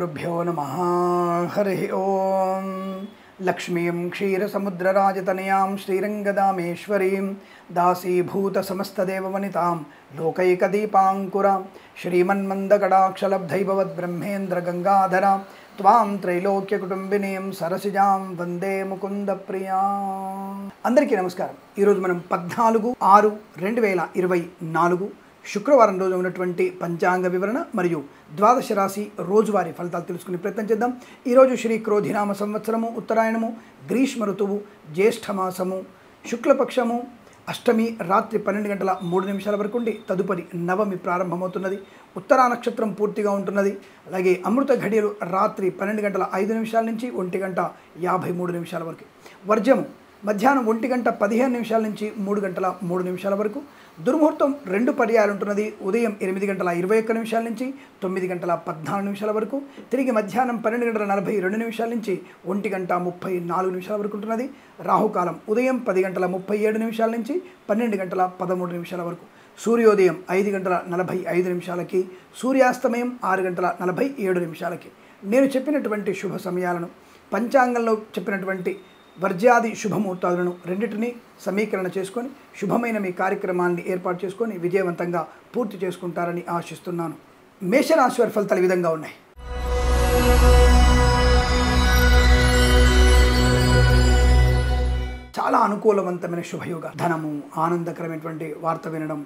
श्रीगुरुभ्यो नमः। हरिः ओं। लक्ष्मीं क्षीरसमुद्रराजतनयां श्रीरङ्गदामेश्वरीं दासीभूतसमस्तदेववनितां लोकैकदीपाङ्कुरां श्रीमन्मन्दकटाक्षलब्धैभवद्ब्रह्मेन्द्रगङ्गाधरां त्वां त्रैलोक्यकुटुम्बिनीं सरसिजां वंदे मुकुन्दप्रियां। అందరికీ నమస్కారం। ఈ రోజు మనం 14/6/2024 శుక్రవారం రోజు ఉన్నటువంటి పంచాంగ వివరణ మరియు ద్వాదశ రాశి రోజువారీ ఫలితాలు తెలుసుకునే ప్రయత్నం చేద్దాం। ఈ రోజు శ్రీ క్రోధినామ సంవత్సరము, ఉత్తరాయణము, గ్రీష్మ ఋతువు, జ్యేష్ఠ మాసము, శుక్లపక్షము, అష్టమి రాత్రి 12:03 వరకు ఉండి తదుపరి నవమి ప్రారంభమవుతున్నది। ఉత్తరా నక్షత్రం పూర్తిగా ఉంటున్నది। అలాగే అమృత ఘడియలు రాత్రి 12:05 నుంచి 1:53 వరకు। వర్జము మధ్యాహ్నం 1:15 నుంచి 3:03 వరకు। దుర్ముహూర్తం 2 పర్యాయాలు ఉంటున్నది। ఉదయం 8:21 నుంచి 9:14 వరకు। తిరిగి మధ్యాహ్నం 12:42 నుంచి 1:34 వరకు ఉంటున్నది। రాహుకాలం ఉదయం 10:37 నుంచి 12:13 వరకు। సూర్యోదయం 5:45 సూర్యాస్తమయం 6:47 నేను చెప్పినటువంటి శుభ సమయాలను, పంచాంగంలో చెప్పినటువంటి వర్జ్యాది శుభముహూర్తాలను రెండింటినీ సమీకరణ చేసుకొని శుభమైన మీ కార్యక్రమాన్ని ఏర్పాటు చేసుకొని విజయవంతంగా పూర్తి చేసుకుంటారని ఆశిస్తున్నాను। మేషరాశి వారి ఫలితాలు ఈ విధంగా ఉన్నాయి। చాలా అనుకూలవంతమైన శుభయోగ, ధనము, ఆనందకరమైనటువంటి వార్త వినడం,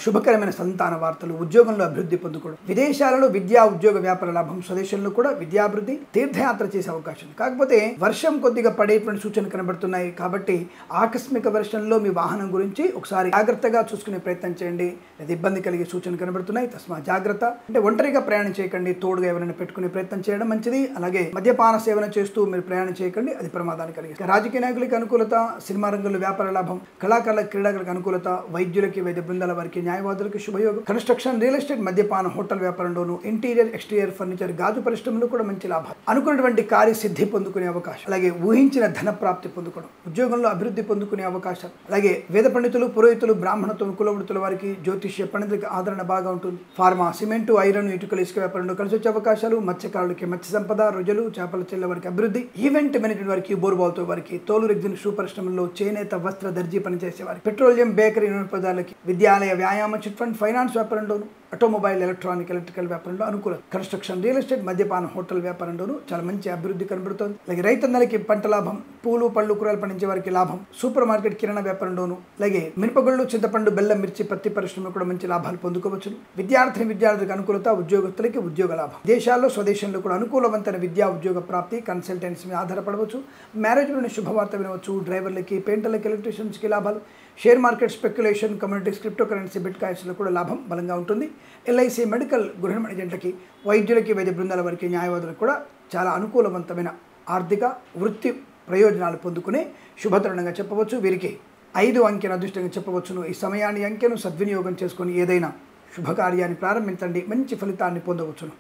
శుభకరమైన సంతాన వార్తలు, ఉద్యోగంలో అభివృద్ధి పొందుకోవడం, విదేశాలలో విద్యా ఉద్యోగ వ్యాపార లాభం, స్వదేశంలో కూడా విద్యాభివృద్ధి, తీర్థయాత్ర చేసే అవకాశం। కాకపోతే వర్షం కొద్దిగా పడేటువంటి సూచనలు కనబడుతున్నాయి కాబట్టి ఆకస్మిక వర్షంలో మీ వాహనం గురించి ఒకసారి జాగ్రత్తగా చూసుకునే ప్రయత్నం చేయండి। లేదా ఇబ్బంది కలిగే సూచనలు కనబడుతున్నాయి, తస్మా జాగ్రత్త। అంటే ఒంటరిగా ప్రయాణం చేయకండి, తోడుగా ఎవరైనా పెట్టుకునే ప్రయత్నం చేయడం మంచిది। అలాగే మద్యపాన సేవన చేస్తూ మీరు ప్రయాణం చేయకండి, అది ప్రమాదాన్ని కలిగిస్తుంది। రాజకీయ నాయకులకి అనుకూలత, సినిమా రంగంలో వ్యాపార లాభం, కళాకారుల క్రీడాకులకు అనుకూలత, వైద్యులకి, వైద్య బృందాల వారికి, న్యాయవాదులకు శుభయోగం, కన్స్ట్రక్షన్, రియల్ ఎస్టేట్, మద్యపాన, హోటల్ వ్యాపారంలోను, ఇంటీరియర్, ఎక్స్టీరియర్ ఫర్నిచర్, గాజు పరిశ్రమలో కూడా మంచి లాభం, అనుకున్నటువంటి కార్యసిద్ధి పొందుకునే అవకాశం, అలాగే ఊహించిన ధన ప్రాప్తి పొందుకోవడం, ఉద్యోగంలో అభివృద్ధి పొందుకునే అవకాశం, అలాగే వేద పండితులు, పురోహితులు, బ్రాహ్మణత్వం, కులవృత్తుల వారికి, జ్యోతిష్య పండితులకి ఆదరణ బాగా ఉంటుంది। ఫార్మా, సిమెంటు, ఐరన్, ఇటుకలు, ఇసుక వ్యాపారంలో కలిసి వచ్చే అవకాశాలు, మత్స్యకారులకి మత్స్య సంపద, రొయ్యలు, చేపల చెల్ల వారికి అభివృద్ధి, ఈవెంట్ మేనేజ్మెంట్ వారికి, బోర్బాల్తో వారికి, తోలు రెగ్జిన్ షూ పరిశ్రమలో, చేనేత, వస్త్ర, దర్జీ పనిచేసే వారికి, పెట్రోలియం, బేకరీ, పదార్థాలకి, విద్యాలయ, వ్యాయామ, చిట్ ఫండ్, ఫైనాన్స్ వ్యాపారంలోను, ఆటోమొబైల్, ఎలక్ట్రానిక్, ఎలక్ట్రికల్ వ్యాపారంలో అనుకూల, కన్స్ట్రక్షన్, రియల్ ఎస్టేట్, మద్యపాన, హోటల్ వ్యాపారంలోను చాలా మంచి అభివృద్ధి కనబడుతోంది। అలాగే రైతన్నలకి పంట లాభం, పూలు, పళ్ళు, కూరలు పండించే వారికి లాభం, సూపర్ మార్కెట్, కిరాణా వ్యాపారంలోను, అలాగే మిరపగుళ్ళు, చింతపండు, బెల్లం, మిర్చి, పత్తి పరిశ్రమలో కూడా మంచి లాభాలు పొందుకోవచ్చు। విద్యార్థులకు అనుకూలత, ఉద్యోగస్తులకి ఉద్యోగ లాభం, దేశాల్లో స్వదేశంలో కూడా అనుకూలవంతమైన విద్యా ఉద్యోగ ప్రాప్తి, కన్సల్టెన్సీ మీద ఆధారపడవచ్చు। మ్యారేజ్లోని శుభవార్త వినవచ్చు। డ్రైవర్లకి, పెయింటర్లకి, ఎలక్ట్రీషియన్స్కి లాభాలు, share market, speculation, communities, crypto currency, బిట్ కాయిన్స్లో కూడా లాభం బలంగా ఉంటుంది। ఎల్ఐసి, మెడికల్, గృహ ఏజెంట్లకి, వైద్యులకి, వైద్య బృందాల వారికి, న్యాయవాదులకు కూడా చాలా అనుకూలవంతమైన ఆర్థిక వృత్తి ప్రయోజనాలు పొందుకునే శుభతరుణంగా చెప్పవచ్చు। వీరికి 5 అంకెను అదృష్టంగా చెప్పవచ్చును। ఈ సమయాన్ని, అంకెను సద్వినియోగం చేసుకొని ఏదైనా శుభకార్యాన్ని ప్రారంభించండి, మంచి ఫలితాన్ని పొందవచ్చును।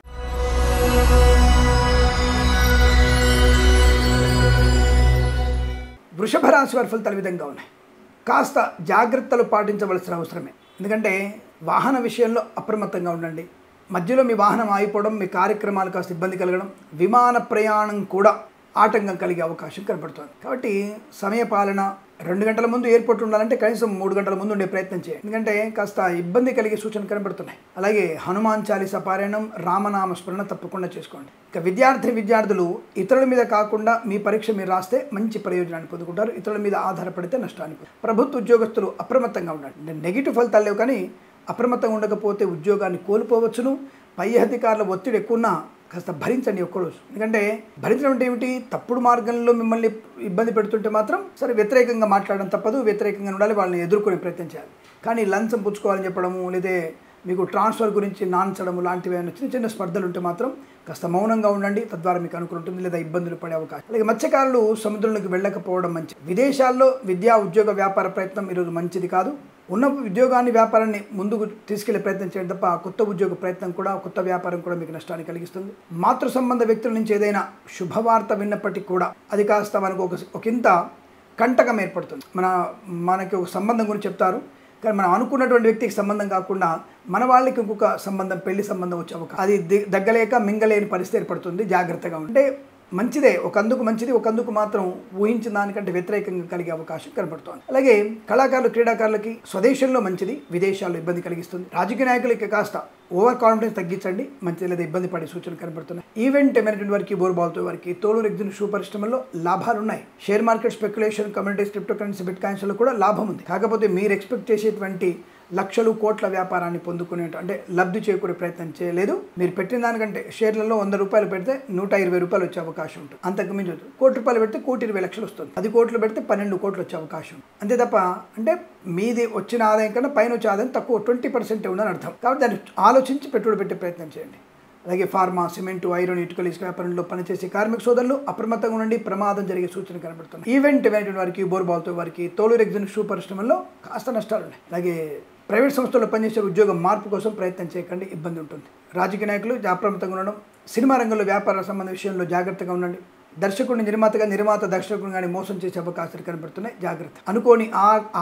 వృషభ రాశి వారి ఫలితాలు ఈ విధంగా ఉన్నాయి। కాస్త జాగ్రత్తలు పాటించవలసిన అవసరమే, ఎందుకంటే వాహన విషయంలో అప్రమత్తంగా ఉండండి। మధ్యలో మీ వాహనం ఆగిపోవడం, మీ కార్యక్రమాలు కాస్త ఇబ్బంది కలగడం, విమాన ప్రయాణం కూడా ఆటంకం కలిగే అవకాశం కనబడుతుంది। కాబట్టి సమయపాలన, 2 గంటల ముందు ఎయిర్పోర్ట్ ఉండాలంటే కనీసం 3 గంటల ముందు ఉండే ప్రయత్నం చేయండి, ఎందుకంటే కాస్త ఇబ్బంది కలిగే సూచనలు కనబడుతున్నాయి। అలాగే హనుమాన్ చాలీసా పారాయణం, రామనామ స్మరణ తప్పకుండా చేసుకోండి। ఇక విద్యార్థులు ఇతరుల మీద కాకుండా మీ పరీక్ష మీరు రాస్తే మంచి ప్రయోజనాన్ని పొందుకుంటారు, ఇతరుల మీద ఆధారపడితే నష్టాన్ని పొందుతారు। ప్రభుత్వ ఉద్యోగస్తులు అప్రమత్తంగా ఉండండి, నెగిటివ్ ఫలితాలు లేవు కానీ అప్రమత్తంగా ఉండకపోతే ఉద్యోగాన్ని కోల్పోవచ్చును। పై అధికారుల ఒత్తిడి ఎక్కువ ఉన్నా కాస్త భరించండి ఒక్కరోజు, ఎందుకంటే భరించడం అంటే ఏమిటి, తప్పుడు మార్గంలో మిమ్మల్ని ఇబ్బంది పెడుతుంటే మాత్రం సరే వ్యతిరేకంగా మాట్లాడడం తప్పదు, వ్యతిరేకంగా ఉండాలి, వాళ్ళని ఎదుర్కొనే ప్రయత్నం చేయాలి। కానీ లంచం పుచ్చుకోవాలని చెప్పడము, లేదా మీకు ట్రాన్స్ఫర్ గురించి నాన్చడము లాంటివి ఏమైనా చిన్న చిన్న స్పర్ధలు ఉంటే మాత్రం కాస్త మౌనంగా ఉండండి, తద్వారా మీకు అనుకుంటుంది, లేదా ఇబ్బందులు పడే అవకాశం। అలాగే మత్స్యకారులు సముద్రంలోకి వెళ్ళకపోవడం మంచిది। విదేశాల్లో విద్యా ఉద్యోగ వ్యాపార ప్రయత్నం ఈరోజు మంచిది కాదు। ఉన్న ఉద్యోగాన్ని, వ్యాపారాన్ని ముందుకు తీసుకెళ్లే ప్రయత్నం చేయండి తప్ప కొత్త ఉద్యోగ ప్రయత్నం కూడా, కొత్త వ్యాపారం కూడా మీకు నష్టాన్ని కలిగిస్తుంది। మాతృ సంబంధ వ్యక్తుల నుంచి ఏదైనా శుభవార్త విన్నప్పటికీ కూడా అది కాస్త మనకు ఒకంత కంటకం ఏర్పడుతుంది। మనకి ఒక సంబంధం గురించి చెప్తారు, కానీ మనం అనుకున్నటువంటి వ్యక్తికి సంబంధం కాకుండా మన వాళ్ళకి ఇంకొక సంబంధం, పెళ్లి సంబంధం వచ్చే అవకాశం, అది దగ్గలేక మింగలేని పరిస్థితి ఏర్పడుతుంది. జాగ్రత్తగా ఉంటే మంచిదే. ఒకందుకు మంచిది, ఒకందుకు మాత్రం ఊహించిన దానికంటే వ్యతిరేకంగా కలిగే అవకాశం కనబడుతోంది. అలాగే కళాకారులు, క్రీడాకారులకి స్వదేశంలో మంచిది, విదేశాల్లో ఇబ్బంది కలిగిస్తుంది. రాజకీయ నాయకులకి కాస్త ఓవర్ కాన్ఫిడెన్స్ తగ్గించండి, మంచిది లేదా ఇబ్బంది పడే సూచనలు కనబడుతున్నాయి. ఈవెంట్ మేనేజ్మెంట్ వారికి, బోర్బాల్తో వారికి, తోలు ఎగ్జిన్ షూ పరిశ్రమల్లో లాభాలు ఉన్నాయి. Share market, speculation, communities, crypto currency, బిట్ కాయిన్స్లో కూడా లాభం ఉంది. కాకపోతే మీరు ఎక్స్పెక్ట్ చేసేటువంటి లక్షలు కోట్ల వ్యాపారాన్ని పొందుకునే అంటే లబ్ధి చేకూరే ప్రయత్నం చేయలేదు. మీరు పెట్టిన దానికంటే షేర్లలో 100 రూపాయలు పెడితే 120 రూపాయలు వచ్చే అవకాశం ఉంటుంది. అంతకు మించి వద్దు. ₹1,00,00,000 పెడితే 1,20,00,000 వస్తుంది. 10 కోట్లు పెడితే 12 కోట్లు వచ్చే అవకాశం. అంతే తప్ప అంటే మీది వచ్చిన ఆదాయం కన్నా పైన వచ్చే ఆదాయం తక్కువ 20% ఉందని అర్థం. కాబట్టి దాన్ని ఆలోచించి పెట్టుబడి పెట్టే ప్రయత్నం చేయండి. అలాగే ఫార్మా, సిమెంటు, ఐరన్, ఇటుకలు, ఇసుక వ్యాపారంలో పనిచేసే కార్మిక సోదరులు అప్రమత్తంగా ఉండి ప్రమాదం జరిగే సూచన కనబడుతుంది. ఈవెంట్ మేనేజ్మెంట్ వారికి, బోర్బాల్తో వారికి, తోలు ఎగ్జిన్ షూ పరిశ్రమల్లో కాస్త నష్టాలు ఉన్నాయి. అలాగే ప్రైవేట్ సంస్థల్లో పనిచేసే ఉద్యోగం మార్పు కోసం ప్రయత్నం చేయకండి, ఇబ్బంది ఉంటుంది. రాజకీయ నాయకులు అప్రమత్తంగా ఉండడం. సినిమా రంగంలో వ్యాపార సంబంధ విషయంలో జాగ్రత్తగా ఉండండి. దర్శకుడిని నిర్మాతగా, నిర్మాత దర్శకుడిని కానీ మోసం చేసే అవకాశాలు కనబడుతున్నాయి, జాగ్రత్త. అనుకోని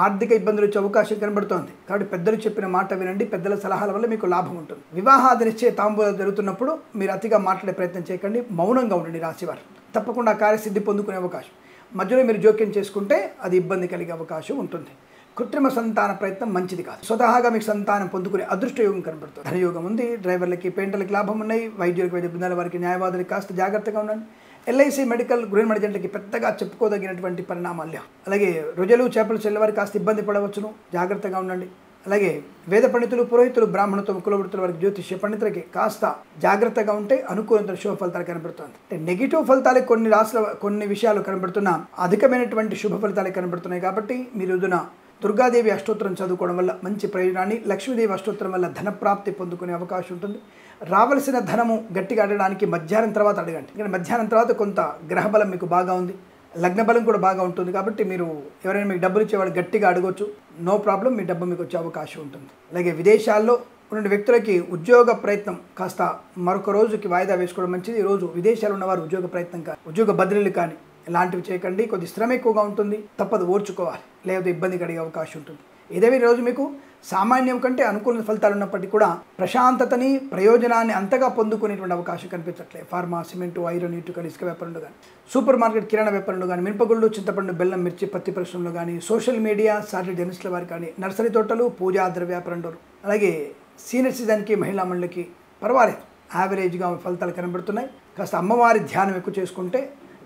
ఆర్థిక ఇబ్బందులు వచ్చే అవకాశం కనబడుతోంది. కాబట్టి పెద్దలు చెప్పిన మాట వినండి, పెద్దల సలహాల వల్ల మీకు లాభం ఉంటుంది. వివాహాది నిశ్చయ తాంబూలాలు జరుగుతున్నప్పుడు మీరు అతిగా మాట్లాడే ప్రయత్నం చేయకండి, మౌనంగా ఉండండి. రాశివారు తప్పకుండా కార్యసిద్ధి పొందుకునే అవకాశం. మధ్యలో మీరు జోక్యం చేసుకుంటే అది ఇబ్బంది కలిగే అవకాశం ఉంటుంది. కృత్రిమ సంతాన ప్రయత్నం మంచిది కాదు. స్వతహాగా మీకు సంతానం పొందుకునే అదృష్టయోగం కనబడుతుంది. ధనయోగం ఉంది. డ్రైవర్లకి, పెయింటర్లకి లాభం ఉన్నాయి. వైద్యులకు, వైద్య బృందాల వారికి, న్యాయవాదులకి కాస్త జాగ్రత్తగా ఉండండి. ఎల్ఐసి, మెడికల్, గృహ మడిజెంట్లకి పెద్దగా చెప్పుకోదగినటువంటి పరిణామాలు లేవు. అలాగే రొజలు, చేపలు చెల్లవారికి కాస్త ఇబ్బంది పడవచ్చును, జాగ్రత్తగా ఉండండి. అలాగే వేద పండితులు, పురోహితులు, బ్రాహ్మణత్వం, కులవృత్తుల వారికి, జ్యోతిష్య పండితులకి కాస్త జాగ్రత్తగా ఉంటే అనుకూలంగా శుభ ఫలితాలు కనబడుతుంది. అంటే నెగిటివ్ ఫలితాలు కొన్ని రాశుల కొన్ని విషయాలు కనబడుతున్నా అధికమైనటువంటి శుభ ఫలితాలు కనబడుతున్నాయి. కాబట్టి మీరు రోజున దుర్గాదేవి అష్టోత్తరం చదువుకోవడం వల్ల మంచి ప్రయోజనాన్ని, లక్ష్మీదేవి అష్టోత్తరం వల్ల ధనప్రాప్తి పొందుకునే అవకాశం ఉంటుంది. రావలసిన ధనము గట్టిగా అడగడానికి మధ్యాహ్నం తర్వాత అడగండి. ఎందుకంటే మధ్యాహ్నం తర్వాత కొంత గ్రహబలం మీకు బాగా ఉంది, లగ్న బలం కూడా బాగా ఉంటుంది. కాబట్టి మీరు ఎవరైనా మీకు డబ్బులు ఇచ్చేవాళ్ళు గట్టిగా అడగొచ్చు, నో ప్రాబ్లం, మీ డబ్బు మీకు వచ్చే అవకాశం ఉంటుంది. అలాగే విదేశాల్లో ఉన్న వ్యక్తులకి ఉద్యోగ ప్రయత్నం కాస్త మరొక రోజుకి వాయిదా వేసుకోవడం మంచిది. ఈరోజు విదేశాలు ఉన్నవారు ఉద్యోగ ప్రయత్నం కానీ, ఉద్యోగ బదిలీలు కానీ ఇలాంటివి చేయకండి. కొద్ది శ్రమ ఎక్కువగా ఉంటుంది, తప్పదు, ఓర్చుకోవాలి, లేకపోతే ఇబ్బంది కలిగే అవకాశం ఉంటుంది. ఏదేవి ఈరోజు మీకు సామాన్యం కంటే అనుకూల ఫలితాలు ఉన్నప్పటికీ కూడా ప్రశాంతతని, ప్రయోజనాన్ని అంతగా పొందుకునేటువంటి అవకాశం కనిపించట్లేదు. ఫార్మా, సిమెంటు, ఐరన్, ఇటుకలు, ఇసుక వ్యాపారంలో కానీ, సూపర్ మార్కెట్, కిరాణా వ్యాపారంలో కానీ, మినపగుళ్ళు, చింతపండు, బెల్లం, మిర్చి, పత్తి పరిశ్రమలో కానీ, సోషల్ మీడియా, సాటిలైట్ జర్నలిస్టుల వారికి కానీ, నర్సరీ తోటలు, పూజా ద్రవ్య వ్యాపారంలో, అలాగే సీనియర్ సిటిజన్కి, మహిళా మండలికి పర్వాలేదు, యావరేజ్గా ఫలితాలు కనబడుతున్నాయి. కాస్త అమ్మవారి ధ్యానం ఎక్కువ చేసుకుంటే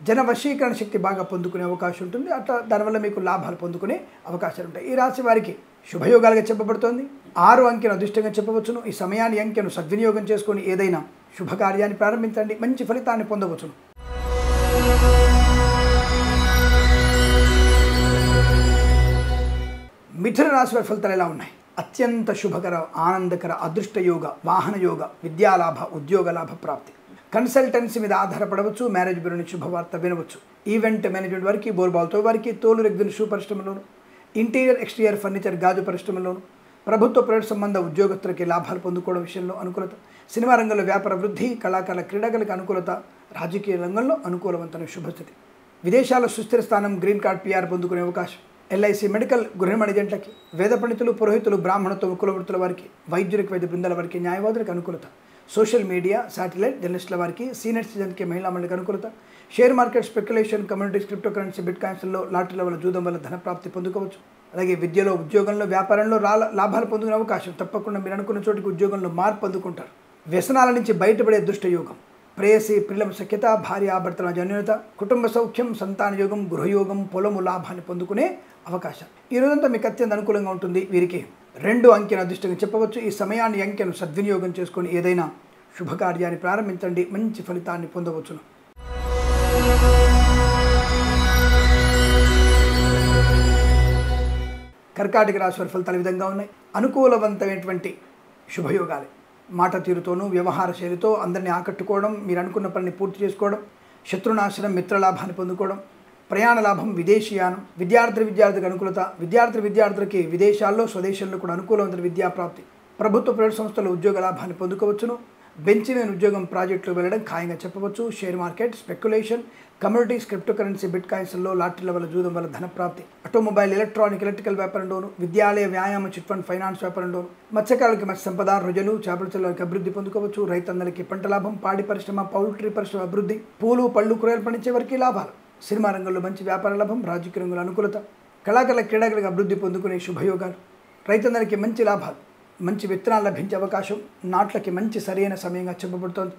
జన వశీకరణ శక్తి బాగా పొందుకునే అవకాశం ఉంటుంది. అట్లా దానివల్ల మీకు లాభాలు పొందుకునే అవకాశాలు ఉంటాయి. ఈ రాశి వారికి శుభయోగాలుగా చెప్పబడుతోంది. 6 అంకెను అదృష్టంగా చెప్పవచ్చును. ఈ సమయాన్ని, అంకెను సద్వినియోగం చేసుకొని ఏదైనా శుభకార్యాన్ని ప్రారంభించండి, మంచి ఫలితాన్ని పొందవచ్చును. మిథున రాశి వారి ఫలితాలు ఎలా ఉన్నాయి? అత్యంత శుభకర, ఆనందకర, అదృష్ట యోగ, వాహన యోగ, విద్యాలాభ, ఉద్యోగ లాభ ప్రాప్తి. కన్సల్టెన్సీ మీద ఆధారపడవచ్చు. మ్యారేజ్ బ్యూరో నుంచి శుభవార్త వినవచ్చు. ఈవెంట్ మేనేజ్మెంట్ వారికి, బోర్బాల్తో వారికి, తోలు ఎగ్జిన్ షూ పరిశ్రమలోను, ఇంటీరియర్, ఎక్స్టీరియర్ ఫర్నిచర్, గాజు పరిశ్రమలోను, ప్రభుత్వ ప్రైవేట్ సంబంధ ఉద్యోగస్తులకి లాభాలు పొందుకోవడం విషయంలో అనుకూలత. సినిమా రంగంలో వ్యాపార వృద్ధి, కళాకారుల, క్రీడాకారులకు అనుకూలత. రాజకీయ రంగంలో అనుకూలవంతమైన శుభస్థితి. విదేశాల్లో సుస్థిర స్థానం, గ్రీన్ కార్డ్, PR పొందుకునే అవకాశం. ఎల్ఐసి, మెడికల్, గృహ మడిజెంట్లకి, వేద పండితులు, పురోహితులు, బ్రాహ్మణత్వం, కులవృత్తుల వారికి, వైద్యులకు, వైద్య బృందాల వారికి, న్యాయవాదులకు అనుకూలత. సోషల్ మీడియా, సాటిలైట్ జర్నలిస్టుల వారికి, సీనియర్ సిటిజన్కి, మహిళా మండలికి అనుకూలత. Share market, speculation, communities, crypto currency, బిట్ కాయిన్స్లో, లాటరీల వల్ల, జూదం వల్ల ధనప్రాప్తి పొందుకోవచ్చు. అలాగే విద్యలో, ఉద్యోగంలో, వ్యాపారంలో లాభాలు పొందుకునే అవకాశం. తప్పకుండా మీరు అనుకున్న చోటికి ఉద్యోగంలో మార్పు పొందుకుంటారు. వ్యసనాల నుంచి బయటపడే అదృష్ట యోగం. ప్రేయసి, పిల్లల సఖ్యత, భార్యాభర్తల జన్యుత, కుటుంబ సౌఖ్యం, సంతాన యోగం, గృహయోగం, పొలము లాభాన్ని పొందుకునే అవకాశం. ఈ రోజంతా మీకు అత్యంత అనుకూలంగా ఉంటుంది. వీరికి 2 అంకెను అదృష్టంగా చెప్పవచ్చు. ఈ సమయాన్ని, అంకెను సద్వినియోగం చేసుకొని ఏదైనా శుభకార్యాన్ని ప్రారంభించండి, మంచి ఫలితాన్ని పొందవచ్చును. కర్కాటక రాశి వారి ఫలితాలు ఈ విధంగా ఉన్నాయి. అనుకూలవంతమైనటువంటి శుభయోగాలే. మాట తీరుతోనూ, వ్యవహార శైలితో అందరినీ ఆకట్టుకోవడం, మీరు అనుకున్న పనిని పూర్తి చేసుకోవడం, శత్రునాశనం, మిత్రలాభాన్ని పొందుకోవడం, ప్రయాణ లాభం, విదేశీయానం, విద్యార్థులకు అనుకూలత. విద్యార్థులకి విదేశాల్లో, స్వదేశంలో కూడా అనుకూలవంతమైన విద్యాప్రాప్తి. ప్రభుత్వ ప్రైవేట్ సంస్థల్లో ఉద్యోగ లాభాన్ని పొందుకోవచ్చును. బెంచ్ మీద ఉద్యోగం ప్రాజెక్టులు వెళ్ళడం ఖాయంగా చెప్పవచ్చు. Share market, speculation, communities, crypto currency, బిట్ కాయిన్స్లో లాటరీల వల్ల జూదం వల్ల ధనప్రాప్తి, ఆటోమొబైల్, ఎలక్ట్రికల్ వ్యాపారంలోను, విద్యాలయ, వ్యాయామ, చిట్ ఫండ్, ఫైనాన్స్ వ్యాపారంలోను, మత్స్యకారులకి మత్స్య సంపద, రుజులు, చేపల చెరువులకి అభివృద్ధి పొందుకోవచ్చు. రైతన్నలకి పంట లాభం, పాడి పరిశ్రమ, పౌల్ట్రీ పరిశ్రమ అభివృద్ధి, పూలు, పళ్ళు, కూరగాయలు పండించే వారికి లాభాలు, సినిమా రంగంలో మంచి వ్యాపార లాభం, రాజకీయ రంగంలో అనుకూలత, కళాకారుల క్రీడాకారులకు అభివృద్ధి పొందుకునే శుభయోగాలు, రైతన్నలకి మంచి లాభాలు, మంచి విత్తనాలు లభించే అవకాశం, నాట్లకి మంచి సరైన సమయంగా చెప్పబడుతోంది.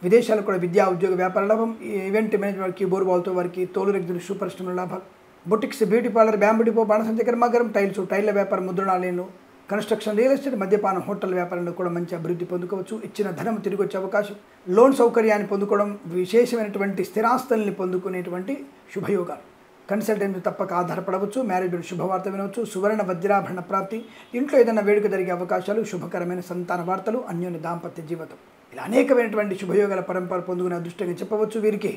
విదేశాలకు కూడా విద్యా, ఉద్యోగ, వ్యాపార లాభం, ఈవెంట్ మేనేజ్మెంట్ వారికి, బోర్బాల్తో వారికి, తోలు రెగ్జులు, షూ పరిశ్రమల లాభాలు, boutiques, beauty parlour, bamboo depot, బాణసంచ కర్మాగారం, టైర్ల వ్యాపారం, ముద్రణాలయంలో, కన్స్ట్రక్షన్, రియల్ ఎస్టేట్, మద్యపానం, హోటల్ వ్యాపారంలో కూడా మంచి అభివృద్ధి పొందుకోవచ్చు. ఇచ్చిన ధనం తిరిగి వచ్చే అవకాశం, లోన్ సౌకర్యాన్ని పొందుకోవడం, విశేషమైనటువంటి స్థిరాస్తుల్ని పొందుకునేటువంటి శుభయోగాలు. కన్సల్టెన్సీ తప్పక ఆధారపడవచ్చు. మ్యారేజ్ శుభవార్త వినవచ్చు. సువర్ణ వజ్రాభరణ ప్రాప్తి, ఇంట్లో ఏదైనా వేడుక జరిగే అవకాశాలు, శుభకరమైన సంతాన వార్తలు, అన్యోన్య దాంపత్య జీవితం, ఇలా అనేకమైనటువంటి శుభయోగాల పరంపర పొందుకునే అదృష్టంగా చెప్పవచ్చు. వీరికి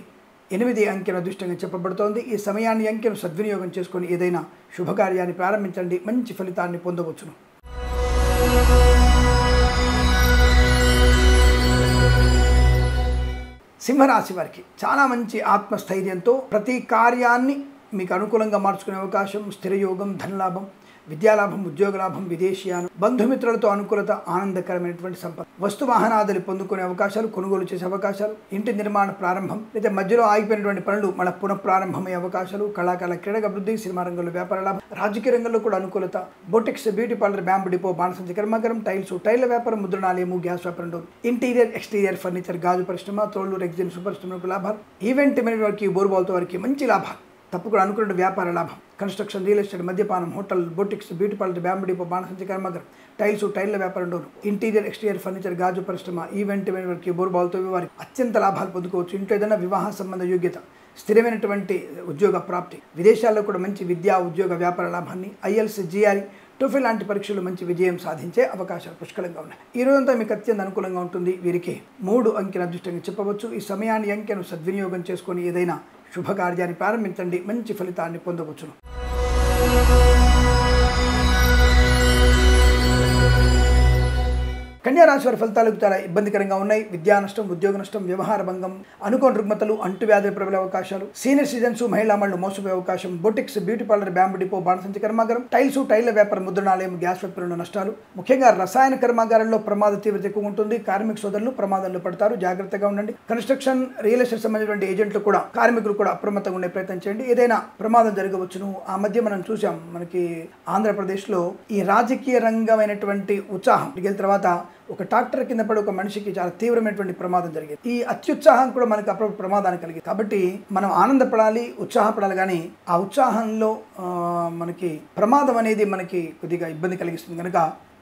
8 అంకెను అదృష్టంగా చెప్పబడుతోంది. ఈ సమయాన్ని, అంకెను సద్వినియోగం చేసుకొని ఏదైనా శుభకార్యాన్ని ప్రారంభించండి, మంచి ఫలితాన్ని పొందవచ్చును. సింహరాశి వారికి చాలా మంచి ఆత్మస్థైర్యంతో ప్రతి కార్యాన్ని మీకు అనుకూలంగా మార్చుకునే అవకాశం, స్థిరయోగం, ధనలాభం, విద్యాలాభం, ఉద్యోగ లాభం, విదేశీయానం, బంధుమిత్రులతో అనుకూలత, ఆనందకరమైనటువంటి సంపద, వస్తు వాహనాదులు పొందుకునే అవకాశాలు, కొనుగోలు చేసే అవకాశాలు, ఇంటి నిర్మాణ ప్రారంభం లేదా మధ్యలో ఆగిపోయినటువంటి పనులు మళ్ళీ పునఃప్రారంభమయ్యే అవకాశాలు, కళాకారుల క్రీడల అభివృద్ధి, సినిమా రంగంలో వ్యాపార లాభం, రాజకీయ రంగంలో కూడా అనుకూలత, boutiques, beauty parlour, bamboo depot, బాణసంచ కర్మాగారం, టైర్ల వ్యాపారం, ముద్రణాలయము, గ్యాస్ వ్యాపారం, ఇంటీరియర్, ఎక్స్టీరియర్ ఫర్నిచర్, గాజు పరిశ్రమ, తోళ్లు, రెగ్జిన్, పరిశ్రమలకు లాభాలు, ఈవెంట్ మేనేజ్మెంట్ వారికి, బోర్బాల్తో వారికి మంచి లాభాలు, తప్పకుండా అనుకున్న వ్యాపార లాభం, కన్స్ట్రక్షన్, రియల్ ఎస్టేట్, మద్యపానం, hotel, boutiques, beauty parlour, bamboo depot, బాణసంచ కర్మాగారం, టైర్ల వ్యాపారం, ఇంటీరియర్, ఎక్స్టీరియర్ ఫర్నిచర్, గాజు పరిశ్రమ, ఈవెంట్ మేనేజ్మెంట్కి, బోర్బాల్తో వారికి అత్యంత లాభాలు పొందుకోవచ్చు. ఇంట్లో ఏదైనా వివాహ సంబంధ యోగ్యత, స్థిరమైనటువంటి ఉద్యోగ ప్రాప్తి, విదేశాల్లో కూడా మంచి విద్యా, ఉద్యోగ, వ్యాపార లాభాన్ని, IELTS, GRE, TOEFL లాంటి పరీక్షలు మంచి విజయం సాధించే అవకాశాలు పుష్కలంగా ఉన్నాయి. ఈ రోజంతా మీకు అత్యంత అనుకూలంగా ఉంటుంది. వీరికి 3 అంకెల అదృష్టంగా చెప్పవచ్చు. ఈ సమయాన్ని, అంకెను సద్వినియోగం చేసుకొని ఏదైనా శుభకార్యాన్ని ప్రారంభించండి, మంచి ఫలితాన్ని పొందవచ్చును. కన్యా రాశి వారి ఫలితాలకు చాలా ఇబ్బందికరంగా ఉన్నాయి. విద్యా నష్టం, ఉద్యోగ నష్టం, వ్యవహార భంగం, అనుకోని రుగ్మతలు, అంటువ్యాధులు ప్రబలే అవకాశాలు, సీనియర్ సిటిజన్స్, మహిళా మళ్ళు మోసపోయే అవకాశం, boutiques, beauty parlour, bamboo depot, బాణసంచ కర్మాగారం, టైర్ల వ్యాపారం, ముద్రణాలయం, గ్యాస్ వ్యాపారంలో నష్టాలు, ముఖ్యంగా రసాయన కర్మాగారాల్లో ప్రమాద తీవ్రత ఎక్కువ ఉంటుంది. కార్మిక సోదరులు ప్రమాదాల్లో పడతారు, జాగ్రత్తగా ఉండండి. కన్స్ట్రక్షన్, రియల్ ఎస్టేట్ సంబంధించిన ఏజెంట్లు కూడా, కార్మికులు కూడా అప్రమత్తంగా ఉండే ప్రయత్నం చేయండి. ఏదైనా ప్రమాదం జరగవచ్చును. ఆ మధ్య మనం చూసాం, మనకి ఆంధ్రప్రదేశ్లో ఈ రాజకీయ రంగమైనటువంటి ఉత్సాహం దిగిన తర్వాత ఒక ట్రాక్టర్ కింద పడి ఒక మనిషికి చాలా తీవ్రమైనటువంటి ప్రమాదం జరిగింది. ఈ అత్యుత్సాహం కూడా మనకు అప్పుడు ప్రమాదాన్ని కలిగింది. కాబట్టి మనం ఆనందపడాలి, ఉత్సాహపడాలి, కానీ ఆ ఉత్సాహంలో మనకి ప్రమాదం అనేది మనకి కొద్దిగా ఇబ్బంది కలిగిస్తుంది. కనుక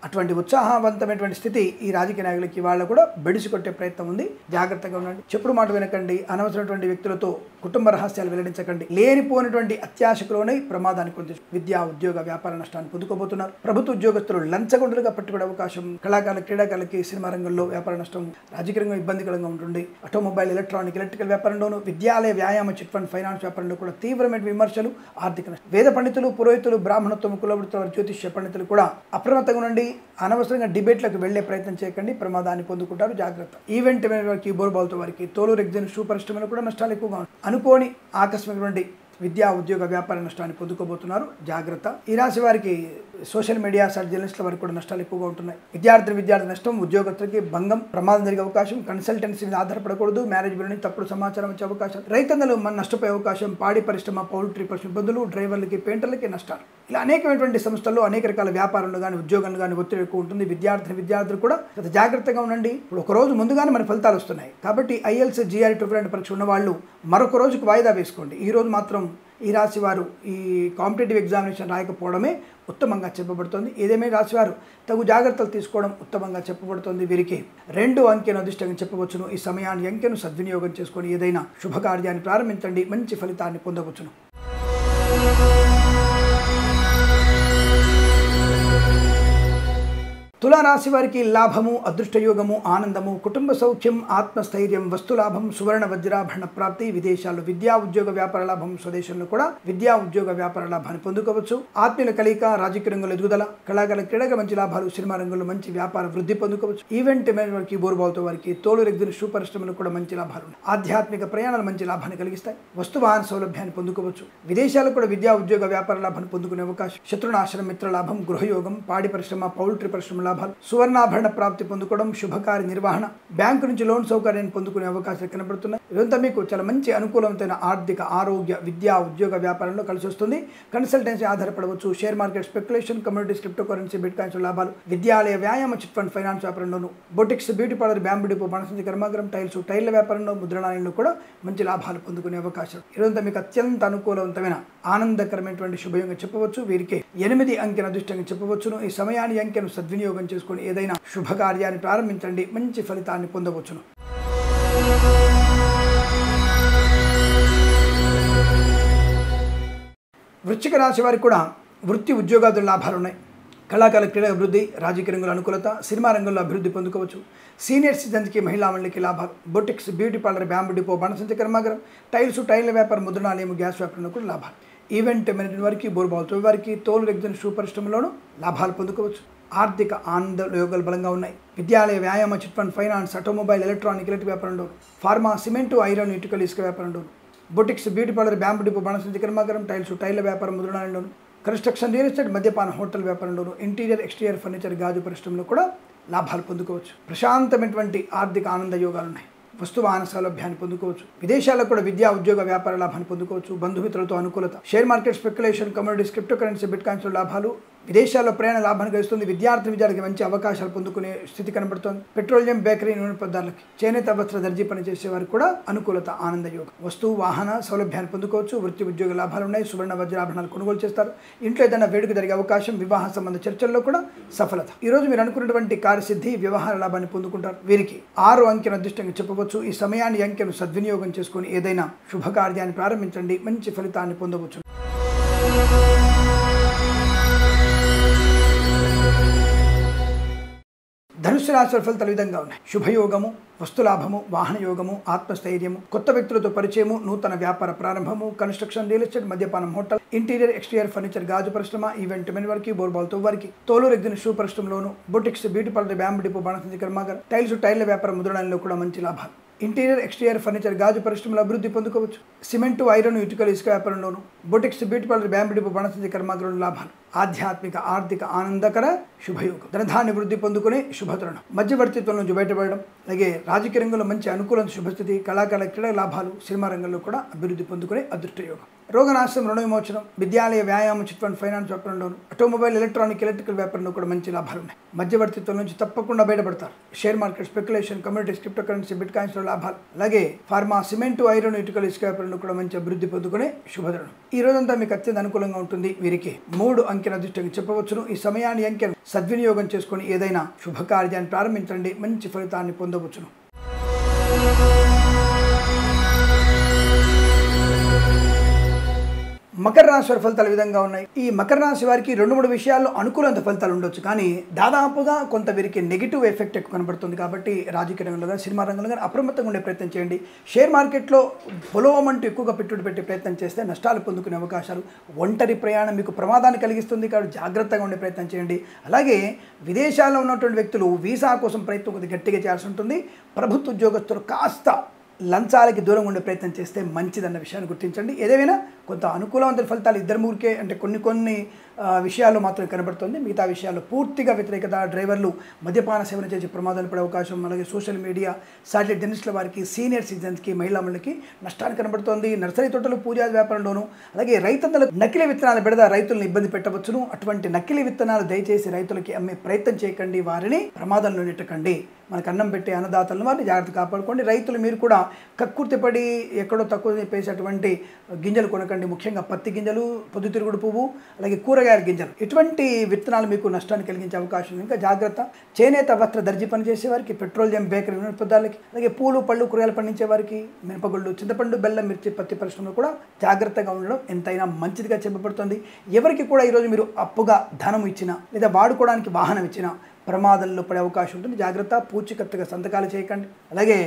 అటువంటి ఉత్సాహవంతమైనటువంటి స్థితి ఈ రాజకీయ నాయకులకి వాళ్ళ కూడా బెడిసి కొట్టే ప్రయత్నం ఉంది. జాగ్రత్తగా ఉండండి. చెప్పుడు మాట వినకండి. అనవసరమైనటువంటి వ్యక్తులతో కుటుంబ రహస్యాలు వెల్లడించకండి. లేనిపోయినటువంటి అత్యాశకులోనే ప్రమాదానికి పొంది విద్యా, ఉద్యోగ, వ్యాపార నష్టాన్ని పొందుకోబోతున్నారు. ప్రభుత్వ ఉద్యోగస్తులు లంచగొండలుగా పట్టుబడే అవకాశం, కళాకారుల, క్రీడాకారులకి, సినిమా రంగంలో వ్యాపార నష్టం, రాజకీయ రంగం ఇబ్బందికరంగా ఉంటుంది. ఆటోమొబైల్, ఎలక్ట్రికల్ వ్యాపారంలోను, విద్యాలయ, వ్యాయామ, చిట్ ఫండ్, ఫైనాన్స్ వ్యాపారంలో కూడా తీవ్రమైన విమర్శలు, ఆర్థిక నష్టం. వేద పండితులు, పురోహితులు, బ్రాహ్మణత్వం, కులవృత్తుల, జ్యోతిష్య పండితులు కూడా అప్రమత్తంగా ఉండండి. అనవసరంగా డిబేట్లకు వెళ్లే ప్రయత్నం చేయకండి, ప్రమాదాన్ని పొందుకుంటారు. జాగ్రత్త. ఈవెంట్ వారికి, బోర్బాల్తో వారికి, తోలు, రెగ్జిన్, షూ పరిశ్రమలు కూడా నష్టాలు ఎక్కువగా ఉంటాయి. అనుకోని ఆకస్మికమైన విద్యా, ఉద్యోగ, వ్యాపార నష్టాన్ని పొందుకోబోతున్నారు. జాగ్రత్త. ఈ రాశి వారికి సోషల్ మీడియా జర్నలిస్టుల వారికి కూడా నష్టాలు ఎక్కువగా ఉంటున్నాయి. విద్యార్థి నష్టం, ఉద్యోగస్తులకి భంగం, ప్రమాదం జరిగే అవకాశం, కన్సల్టెన్సీ మీద ఆధారపడకూడదు, మ్యారేజ్ బిల్ నుంచి తప్పుడు సమాచారం వచ్చే అవకాశం, రైతన్నలు నష్టపోయే అవకాశం, పాడి పరిశ్రమ, పౌల్ట్రీ పరిశ్రమ ఇబ్బందులు, డ్రైవర్లకి, పెయింటర్లకి నష్టాలు. ఇలా అనేకమైనటువంటి సంస్థల్లో అనేక రకాల వ్యాపారంలో కానీ, ఉద్యోగంలో కానీ ఒత్తిడి ఎక్కువ ఉంటుంది. విద్యార్థులు కూడా జాగ్రత్తగా ఉండండి. ఇప్పుడు ఒక రోజు ముందుగానే మన ఫలితాలు వస్తున్నాయి. కాబట్టి IELTS, GRE, TOEFL లాంటి పరీక్ష ఉన్న వాళ్ళు మరొక రోజుకు వాయిదా వేసుకోండి. ఈ రోజు మాత్రం ఈ రాశి వారు ఈ కాంపిటేటివ్ ఎగ్జామినేషన్ రాయకపోవడమే ఉత్తమంగా చెప్పబడుతుంది. ఏదేమైనా రాశివారు తగు జాగ్రత్తలు తీసుకోవడం ఉత్తమంగా చెప్పబడుతుంది. వీరికి 2 అంకెను అదృష్టంగా చెప్పవచ్చును. ఈ సమయాన్ని, అంకెను సద్వినియోగం చేసుకొని ఏదైనా శుభకార్యాన్ని ప్రారంభించండి, మంచి ఫలితాన్ని పొందవచ్చును. తులారాశి వారికి లాభము, అదృష్టయోగము, ఆనందము, కుటుంబ సౌఖ్యం, ఆత్మస్థైర్యం, వస్తులాభం, సువర్ణ వజ్రాభరణ ప్రాప్తి, విదేశాల్లో విద్యా ఉద్యోగ వ్యాపార లాభం, స్వదేశంలో కూడా విద్యా ఉద్యోగ వ్యాపార లాభాన్ని పొందుకోవచ్చు. ఆత్మీయుల కలిక, రాజకీయ రంగంలో ఎదుగుదల, కళాకారుల క్రీడగా మంచి లాభాలు, సినిమా రంగంలో మంచి వ్యాపార వృద్ధి పొందుకోవచ్చు. ఈవెంట్ మేనేజ్మెంట్ బోరుబావుతో వారికి తోలు రెగ్జిన్ షూ పరిశ్రమలో కూడా మంచి లాభాలు ఉన్నాయి. ఆధ్యాత్మిక ప్రయాణాలు మంచి లాభాన్ని కలిగిస్తాయి. వస్తు వాహన సౌలభ్యాన్ని పొందుకోవచ్చు. విదేశాల్లో కూడా విద్యా ఉద్యోగ వ్యాపార లాభాన్ని పొందుకునే అవకాశం. శత్రునాశనం, మిత్ర లాభం, గృహయోగం, పాడి పరిశ్రమ, పౌల్ట్రీ పరిశ్రమ లాభాలు, సువర్ణాభరణ ప్రాప్తి పొందుకోవడం, శుభకార్య నిర్వహణ, బ్యాంకు నుంచి లోన్ సౌకర్యాన్ని పొందుకునే అవకాశాలు కనబడుతున్నాయి. ఇదంతా మీకు చాలా మంచి అనుకూలమైన ఆర్థిక, ఆరోగ్య, విద్యా ఉద్యోగ వ్యాపారంలో కలిసి వస్తుంది. కన్సల్టెన్సీ ఆధారపడవచ్చు. Share market, speculation, communities, crypto currency, bitcoins లాభాలు, విద్యాలయ, వ్యాయామ, చిట్ ఫండ్, ఫైనాన్స్ వ్యాపారంలోను, boutiques, beauty parlour, bamboo depot, బనసంచి కర్మాగారం, టైల్స్, టైర్ల వ్యాపారంలో, ముద్రణాలయంలో కూడా మంచి లాభాలు పొందుకునే అవకాశం. ఇదంతా మీకు అత్యంత అనుకూలవంతమైన ఆనందకరమైనటువంటి శుభయోగంగా చెప్పవచ్చు. వీరికి 8 అంకెను అదృష్టంగా చెప్పవచ్చును. ఈ సమయాన్ని అంకెను సద్వినియోగం చేసుకుని ఏదైనా శుభకార్యాన్ని ప్రారంభించండి, మంచి ఫలితాన్ని పొందవచ్చును. వృశ్చిక రాశి వారికి కూడా వృత్తి ఉద్యోగాదుల లాభాలు ఉన్నాయి. కళాకారుల క్రీడ అభివృద్ధి, రాజకీయ రంగంలో అనుకూలత, సినిమా రంగంలో అభివృద్ధి పొందుకోవచ్చు. సీనియర్ సిటిజన్స్కి, మహిళా మండలికి లాభాలు. Boutiques, beauty parlour, bamboo depot, బనసంచి కర్మాగారం, టైల్స్, టైర్ల వ్యాపారం, ముద్రణాలయం, గ్యాస్ వ్యాపారంలో కూడా లాభాలు. ఈవెంట్ మేనేజ్మెంట్ వారికి, బోరుబావుతో వారికి, తోలు రెగ్జిన్ షూ పరిశ్రమలోనూ లాభాలు పొందుకోవచ్చు. ఆర్థిక ఆనంద యోగాలు బలంగా ఉన్నాయి. విద్యాలయ, వ్యాయామ, chit fund, finance, automobile, electronic వ్యాపారంలో, ఫార్మా, సిమెంటు, ఐరన్, ఇటుకలు, ఇసుక వ్యాపారంలో, boutiques, beauty parlour, bamboo depot, బనసంచి కర్మాగారం, టైల్స్, టైర్ల వ్యాపారం, ముద్రణాలయంలోను, కన్స్ట్రక్షన్, రియల్ ఎస్టేట్, మద్యపాన, హోటల్ వ్యాపారంలోను, ఇంటీరియర్, ఎక్స్టీరియర్ ఫర్నిచర్, గాజు పరిశ్రమలో కూడా లాభాలు పొందుకోవచ్చు. ప్రశాంతమైనటువంటి ఆర్థిక ఆనంద యోగాలు ఉన్నాయి. వస్తు వాహన సౌలభ్యాన్ని పొందుకోవచ్చు. విదేశాల్లో కూడా విద్యా ఉద్యోగ వ్యాపార లాభాన్ని పొందుకోవచ్చు. బంధుమిత్రులతో అనుకూలత. Share market, speculation, communities, crypto currency, bitcoins లాభాలు. విదేశాల్లో ప్రయాణ లాభాన్ని గడిస్తుంది. విద్యార్థులకు మంచి అవకాశాలు పొందుకునే స్థితి కనబడుతోంది. పెట్రోలియం, బేకరీ, నూనె పదార్థాలకి, చేనేత వస్త్ర దర్జీ పనిచేసే వారికి కూడా అనుకూలత, ఆనంద యోగం. వస్తు వాహన సౌలభ్యాన్ని పొందుకోవచ్చు. వృత్తి ఉద్యోగ లాభాలు ఉన్నాయి. సువర్ణ వజ్రాభరణాలు కొనుగోలు చేస్తారు. ఇంట్లో ఏదైనా వేడుక జరిగే అవకాశం, వివాహ సంబంధ చర్చల్లో కూడా సఫలత. ఈ రోజు మీరు అనుకున్నటువంటి కార్యసిద్ధి, వ్యవహార లాభాన్ని పొందుకుంటారు. వీరికి 6 అంకెను అదృష్టంగా చెప్పవచ్చు. ఈ సమయాన్ని అంకెను సద్వినియోగం చేసుకుని ఏదైనా శుభకార్యాన్ని ప్రారంభించండి, మంచి ఫలితాన్ని పొందవచ్చు. ధనుస్సు రాశి వారి ఫలితాలు విధంగా ఉన్నాయి. శుభయోగము, వస్తులాభము, వాహన యోగము, ఆత్మస్థైర్యము, కొత్త వ్యక్తులతో పరిచయము, నూతన వ్యాపార ప్రారంభము, కన్స్ట్రక్షన్, రియల్ ఎస్టేట్, మద్యపానం, హోటల్, ఇంటీరియర్, ఎక్స్టీరియర్ ఫర్నిచర్, గాజు పరిశ్రమ, ఈవెంట్ మెన్ వారికి, బోర్బాల్తో వారికి, తోలు రెగ్జిన్ షూ పరిశ్రమలోను, boutiques, beauty parlour, bamboo depot, బనసంచి కర్మాగారం, టైల్స్, టైర్ల వ్యాపారం, ముద్రణాలయంలో కూడా మంచి లాభాలు. ఇంటీరియర్, ఎక్స్టీరియర్ ఫర్నిచర్, గాజు పరిశ్రమలో అభివృద్ధి పొందుకోవచ్చు. సిమెంటు, ఐరన్, ఇటుకలు, ఇసుక వ్యాపారంలోను, boutiques, beauty parlour, bamboo depot, బనసంచి కర్మాగారంలో లాభాలు. ఆధ్యాత్మిక, ఆర్థిక ఆనందకర శుభయోగం. ధనధాన్య వృద్ధి పొందుకునే శుభతరుణం. మధ్యవర్తిత్వం నుంచి బయటపడడం, అలాగే రాజకీయ రంగంలో మంచి అనుకూల శుభస్థితి, కళాకారుల క్రీడా లాభాలు, సినిమా రంగంలో కూడా అభివృద్ధి పొందుకునే అదృష్టయోగం. రోగనాశనం, రుణ విమోచనం, విద్యాలయ, వ్యాయామం, చిట్ ఫండ్, ఫైనాన్స్ వ్యాపారంలోను, ఆటోమొబైల్, ఎలక్ట్రికల్ వ్యాపారంలో కూడా మంచి లాభాలు ఉన్నాయి. మధ్యవర్తిత్వం నుంచి తప్పకుండా బయటపడతారు. Share market, speculation, communities, crypto currency, bitcoins లాభాలు. అలాగే ఫార్మా, సిమెంటు, ఐరన్, ఇటుకలు, ఇసుక వ్యాపారంలో కూడా మంచి అభివృద్ధి పొందుకునే శుభతరుణం. ఈ రోజంతా మీకు అత్యంత అనుకూలంగా ఉంటుంది. వీరికి 3 అంకెల అదృష్టంగా చెప్పవచ్చును. ఈ సమయాన్ని అంకెను సద్వినియోగం చేసుకుని ఏదైనా శుభకార్యాన్ని ప్రారంభించండి, మంచి ఫలితాన్ని పొందవచ్చును. మకర రాశి వారి ఫలితాలు విధంగా ఉన్నాయి. ఈ మకర రాశి వారికి 2-3 విషయాల్లో అనుకూలంత ఫలితాలు ఉండొచ్చు, కానీ దాదాపుగా కొంత వీరికి నెగిటివ్ ఎఫెక్ట్ ఎక్కువ కనబడుతుంది. కాబట్టి రాజకీయ రంగంలో కానీ, సినిమా రంగంలో కానీ అప్రమత్తంగా ఉండే ప్రయత్నం చేయండి. షేర్ మార్కెట్లో పొలోమంటూ ఎక్కువగా పెట్టుబడి పెట్టే ప్రయత్నం చేస్తే నష్టాలు పొందుకునే అవకాశాలు. ఒంటరి ప్రయాణం మీకు ప్రమాదాన్ని కలిగిస్తుంది, కాబట్టి జాగ్రత్తగా ఉండే ప్రయత్నం చేయండి. అలాగే విదేశాల్లో ఉన్నటువంటి వ్యక్తులు వీసా కోసం ప్రయత్నం కొద్దిగా గట్టిగా చేయాల్సి ఉంటుంది. ప్రభుత్వ ఉద్యోగస్తులు కాస్త లంచాలకి దూరంగా ఉండే ప్రయత్నం చేస్తే మంచిదన్న విషయాన్ని గుర్తించండి. ఏదేమైనా కొంత అనుకూలవంతమైన ఫలితాలు 2-3కే, అంటే కొన్ని విషయాల్లో మాత్రమే కనబడుతుంది. మిగతా విషయాల్లో పూర్తిగా వ్యతిరేకత. డ్రైవర్లు మద్యపాన సేవన చేసే ప్రమాదాలు పడే అవకాశం. అలాగే సోషల్ మీడియా, శాటిలైట్ జర్నలిస్టుల వారికి, సీనియర్ సిటిజన్స్కి, మహిళా మండలికి నష్టాన్ని కనబడుతోంది. నర్సరీ తోటలు, పూజా వ్యాపారంలోనూ, అలాగే రైతన్నలకు నకిలీ విత్తనాలు పెడదా రైతులను ఇబ్బంది పెట్టవచ్చును. అటువంటి నకిలీ విత్తనాలు దయచేసి రైతులకి అమ్మే ప్రయత్నం చేయకండి, వారిని ప్రమాదంలో నెట్టకండి. మనకు అన్నం పెట్టే అన్నదాతలను వారిని జాగ్రత్త కాపాడుకోండి. రైతులు మీరు కూడా కక్కుర్తిపడి ఎక్కడో తక్కువ చెప్పేసేటువంటి గింజలు కొనకండి. ముఖ్యంగా పత్తి గింజలు, పొద్దుతిరుగుడు పువ్వు, అలాగే కూరగాయలు కూరగాయల గింజలు ఇటువంటి విత్తనాలు మీకు నష్టాన్ని కలిగించే అవకాశం ఉంది. ఇంకా జాగ్రత్త. చేనేత వస్త్ర దర్జీ పనిచేసే వారికి, పెట్రోలియం బేకరీ వినియోగదారులకి, అలాగే పూలు పళ్ళు కూరగాయలు పండించే వారికి, మినపగుళ్ళు, చింతపండు, బెల్లం, మిర్చి, పత్తి పరిశ్రమలో కూడా జాగ్రత్తగా ఉండడం ఎంతైనా మంచిదిగా చెప్పబడుతుంది. ఎవరికి కూడా ఈరోజు మీరు అప్పుగా ధనం ఇచ్చినా లేదా వాడుకోవడానికి వాహనం ఇచ్చినా ప్రమాదంలో పడే అవకాశం ఉంటుంది. జాగ్రత్త. పూచికత్తుగా సంతకాలు చేయకండి. అలాగే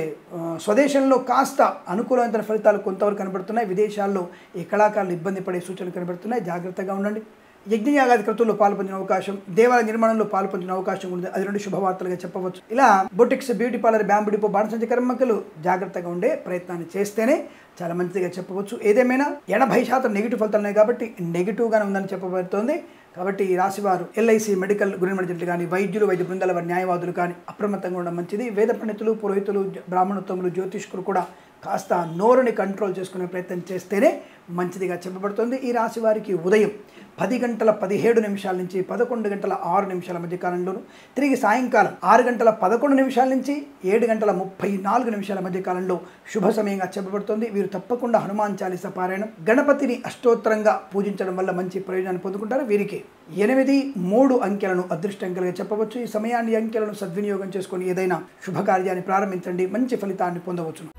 స్వదేశంలో కాస్త అనుకూలమైన ఫలితాలు కొంతవరకు కనబడుతున్నాయి. విదేశాల్లో ఈ కళాకారులు ఇబ్బంది పడే సూచనలు కనబడుతున్నాయి. జాగ్రత్తగా ఉండండి. యజ్ఞయాగాది క్రతువుల్లో పాల్పొందిన అవకాశం, దేవాలయ నిర్మాణంలో పాల్పొందిన అవకాశం ఉంది. అది 2 శుభవార్తలుగా చెప్పవచ్చు. ఇలా boutiques, beauty parlour, bamboo depot, బాణసంచ కర్మకులు జాగ్రత్తగా ఉండే ప్రయత్నాన్ని చేస్తేనే చాలా మంచిదిగా చెప్పవచ్చు. ఏదేమైనా 80% నెగిటివ్ ఫలితాలు ఉన్నాయి కాబట్టి నెగిటివ్గానే ఉందని చెప్పబడుతోంది. కాబట్టి ఈ రాశివారు ఎల్ఐసి, మెడికల్, గురిమడిజెంట్లు కానీ, వైద్యులు, వైద్య బృందాల వారి న్యాయవాదులు కానీ అప్రమత్తంగా ఉండడం మంచిది. వేద పండితులు, పురోహితులు, బ్రాహ్మణోత్తములు, జ్యోతిష్కులు కూడా కాస్త నోరుని కంట్రోల్ చేసుకునే ప్రయత్నం చేస్తేనే మంచిదిగా చెప్పబడుతుంది. ఈ రాశి వారికి ఉదయం 10:17 నుంచి 11:06 మధ్య కాలంలోను, తిరిగి సాయంకాలం 6:11 నుంచి 7:34 మధ్య కాలంలో శుభ సమయంగా చెప్పబడుతుంది. వీరు తప్పకుండా హనుమాన్ చాలీసా పారాయణం, గణపతిని అష్టోత్తరంగా పూజించడం వల్ల మంచి ప్రయోజనాన్ని పొందుకుంటారు. వీరికి 8, 3 అంకెలను అదృష్ట అంకెలుగా చెప్పవచ్చు. ఈ సమయాన్ని అంకెలను సద్వినియోగం చేసుకొని ఏదైనా శుభకార్యాన్ని ప్రారంభించండి, మంచి ఫలితాన్ని పొందవచ్చును.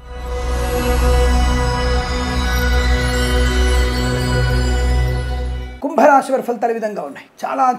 కుంభరాశి వారి ఫలితాలు ఈ విధంగా ఉన్నాయి.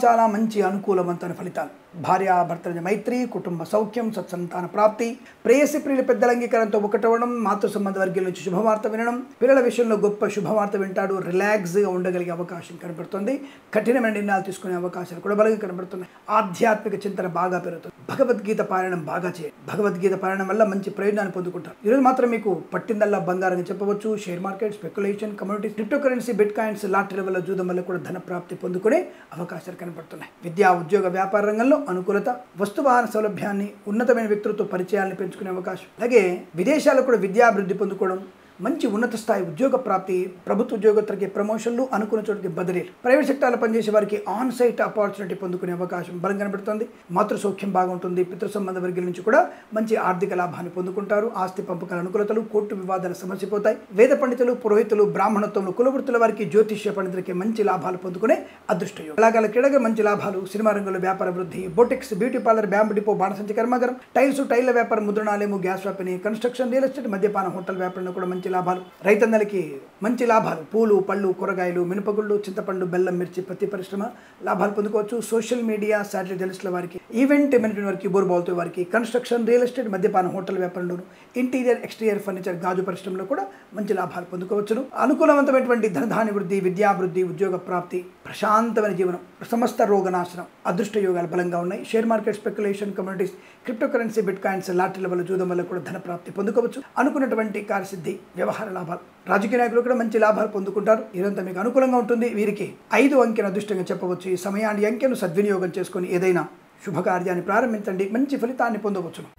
చాలా మంచి అనుకూలవంతమైన ఫలితాలు. భార్యాభర్తల మైత్రి, కుటుంబ సౌఖ్యం, సత్సంతాన ప్రాప్తి, ప్రేయసి ప్రియుల పెద్దల అంగీకారంతో ఒకటవడం, మాతృ సంబంధ వర్గీయుల నుంచి శుభవార్త వినడం, పిల్లల విషయంలో గొప్ప శుభవార్త వింటాడు. రిలాక్స్గా ఉండగలిగే అవకాశం కనబడుతుంది. కఠినమైన నిర్ణయాలు తీసుకునే అవకాశాలు కూడా బలంగా కనబడుతున్నాయి. ఆధ్యాత్మిక చింతన బాగా పెరుగుతుంది. భగవద్గీత పారాయణం బాగా చేయండి. భగవద్గీత పారాయణం వల్ల మంచి ప్రయోజనాన్ని పొందుకుంటారు. ఈరోజు మాత్రం మీకు పట్టిందల్లా బంగారంగా చెప్పవచ్చు. Share market, speculation, communities, crypto currency, bitcoins, లాటరీల వల్ల, జూదం వల్ల కూడా ధన ప్రాప్తి పొందుకునే అవకాశాలు కనబడుతున్నాయి. విద్యా, ఉద్యోగ, వ్యాపార రంగంలో అనుకూలత, వస్తువాహన సౌలభ్యాన్ని, ఉన్నతమైన వ్యక్తులతో పరిచయాలను పెంచుకునే అవకాశం, అలాగే విదేశాల్లో కూడా విద్యాభివృద్ధి పొందుకోవడం, మంచి ఉన్నత స్థాయి ఉద్యోగ ప్రాప్తి, ప్రభుత్వ ఉద్యోగస్తులకి ప్రమోషన్లు, అనుకున్న చోటికి బదిలీలు, ప్రైవేట్ సెక్టార్లో పనిచేసే వారికి ఆన్ సైట్ ఆపర్చునిటీ పొందుకునే అవకాశం బలం కనబడుతుంది. మాతృ సౌఖ్యం బాగుంటుంది. పితృ సంబంధ వర్గాల నుంచి కూడా మంచి ఆర్థిక లాభాన్ని పొందుకుంటారు. ఆస్తి పంపకాల అనుకూలతలు, కోర్టు వివాదాలు సమసిపోతాయి. వేద పండితులు, పురోహితులు, బ్రాహ్మణత్వములు, కులవృత్తుల వారికి, జ్యోతిష్య పండితులకి మంచి లాభాలు పొందుకునే అదృష్టయోగం. కళాకారుల క్రీడగా మంచి లాభాలు. సినిమా రంగంలో వ్యాపార వృద్ధి. Boutiques, beauty parlour, bamboo depot, బాణసంచ కర్మాగారం, టైల్స్, టైళ్ల వ్యాపారం, ముద్రణాలయము, గ్యాస్ వ్యాపారం, కన్స్ట్రక్షన్, రియల్ ఎస్టేట్, మద్యపాన, హోటల్ వ్యాపారంలో కూడా మంచి లాభాలు. రైతన్నలకి మంచి లాభాలు. పూలు పళ్ళు కూరగాయలు, మినపగుళ్ళు, చింతపండు, బెల్లం, మిర్చి, పత్తి పరిశ్రమ లాభాలు పొందుకోవచ్చు. సోషల్ మీడియా, శాటిలైట్ జర్నలిస్టుల వారికి, ఈవెంట్ మేనేజ్మెంట్ వారికి, బోర్బాల్తో వారికి, కన్స్ట్రక్షన్, రియల్ ఎస్టేట్, మద్యపాన, హోటల్ వ్యాపారంలోను, ఇంటీరియర్, ఎక్స్టీరియర్ ఫర్నిచర్, గాజు పరిశ్రమలో కూడా మంచి లాభాలు పొందుకోవచ్చును. అనుకూలవంతమైనటువంటి ధనధాన్య వృద్ధి, విద్యాభివృద్ధి, ఉద్యోగ ప్రాప్తి, ప్రశాంతమైన జీవనం, సమస్త రోగనాశనం, అదృష్ట యోగాలు బలంగా ఉన్నాయి. Share market, speculation, communities, crypto currency, bitcoins, లాటరీల వల్ల, జూదం వల్ల కూడా ధన ప్రాప్తి పొందుకోవచ్చు. అనుకున్నటువంటి కార్యసిద్ధి, వ్యవహార లాభాలు. రాజకీయ నాయకులు కూడా మంచి లాభాలు పొందుకుంటారు. ఇదంతా మీకు అనుకూలంగా ఉంటుంది. వీరికి 5 అంకెను అదృష్టంగా చెప్పవచ్చు. ఈ సమయాన్ని అంకెను సద్వినియోగం చేసుకొని ఏదైనా శుభకార్యాన్ని ప్రారంభించండి, మంచి ఫలితాన్ని పొందవచ్చును.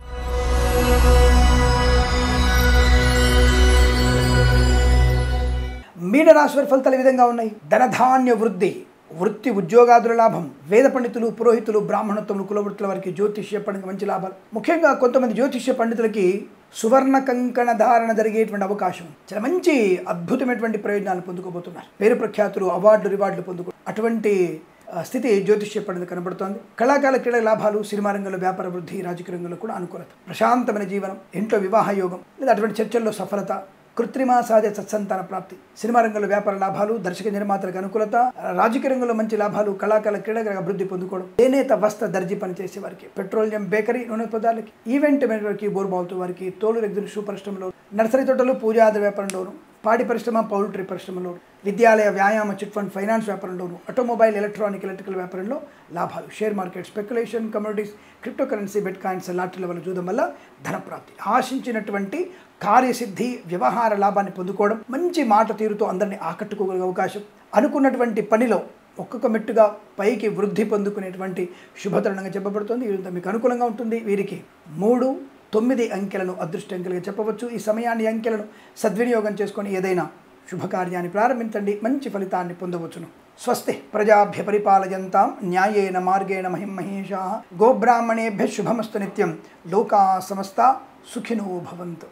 మీనరాశి వారి ఫలితాలు ఈ విధంగా ఉన్నాయి. ధనధాన్య వృద్ధి, వృత్తి ఉద్యోగాదుల లాభం, వేద పండితులు, పురోహితులు, బ్రాహ్మణత్వములు, కులవృత్తుల వారికి, జ్యోతిష్య పండితులకు మంచి లాభాలు. ముఖ్యంగా కొంతమంది జ్యోతిష్య పండితులకి సువర్ణ కంకణ ధారణ జరిగేటువంటి అవకాశం, చాలా మంచి అద్భుతమైనటువంటి ప్రయోజనాలు పొందుకోబోతున్నారు. పేరు ప్రఖ్యాతులు, అవార్డులు, రివార్డులు పొందుకో అటువంటి స్థితి జ్యోతిష్య పండితులకు కనబడుతోంది. కళాకారుల క్రీడ లాభాలు, సినిమా రంగంలో వ్యాపార వృద్ధి, రాజకీయ రంగంలో కూడా అనుకూలత, ప్రశాంతమైన జీవనం, ఇంట్లో వివాహ యోగం లేదా అటువంటి చర్చల్లో సఫలత, కృత్రిమ సహజ సత్సంతాన ప్రాప్తి, సినిమా రంగంలో వ్యాపార లాభాలు, దర్శక నిర్మాతలకు అనుకూలత, రాజకీయ రంగంలో మంచి లాభాలు, కళాకారుల క్రీడగా అభివృద్ధి పొందుకోవడం, చేనేత వస్త్ర దర్జీ పనిచేసే వారికి, పెట్రోలియం బేకరీ నూనె పదార్థాలకి, ఈవెంట్ మేనేజర్కి, బోర్బాల్తో వారికి, తోలు రెగ్జులు షూ పరిశ్రమలో, నర్సరీ తోటలు, పూజాది వ్యాపారంలోను, పాడి పరిశ్రమ, పౌల్ట్రీ పరిశ్రమలో, విద్యాలయ, వ్యాయామ, చిట్ ఫండ్, ఫైనాన్స్ వ్యాపారంలోను, ఆటోమొబైల్, ఎలక్ట్రికల్ వ్యాపారంలో లాభాలు. Share market, speculation, communities, crypto currency, bitcoins, లాటరీల వల్ల, జూదం వల్ల ధన ప్రాప్తి. ఆశించినటువంటి కార్యసిద్ధి, వ్యవహార లాభాన్ని పొందుకోవడం, మంచి మాట తీరుతో అందరినీ ఆకట్టుకోగలిగే అవకాశం, అనుకున్నటువంటి పనిలో ఒక్కొక్క మెట్టుగా పైకి వృద్ధి పొందుకునేటువంటి శుభతరుణంగా చెప్పబడుతుంది. ఇదంతా మీకు అనుకూలంగా ఉంటుంది. వీరికి 3, 9 అంకెలను అదృష్ట అంకెలుగా చెప్పవచ్చు. ఈ సమయాన్ని అంకెలను సద్వినియోగం చేసుకొని ఏదైనా శుభకార్యాన్ని ప్రారంభించండి, మంచి ఫలితాన్ని పొందవచ్చును. స్వస్తి ప్రజాభ్య పరిపాలయంతాం న్యాయేన మార్గేణ మహిం మహేషాః. గోబ్రాహ్మణేభ్యః శుభమస్తు నిత్యం. లోకా సమస్తా సుఖినో భవంతు.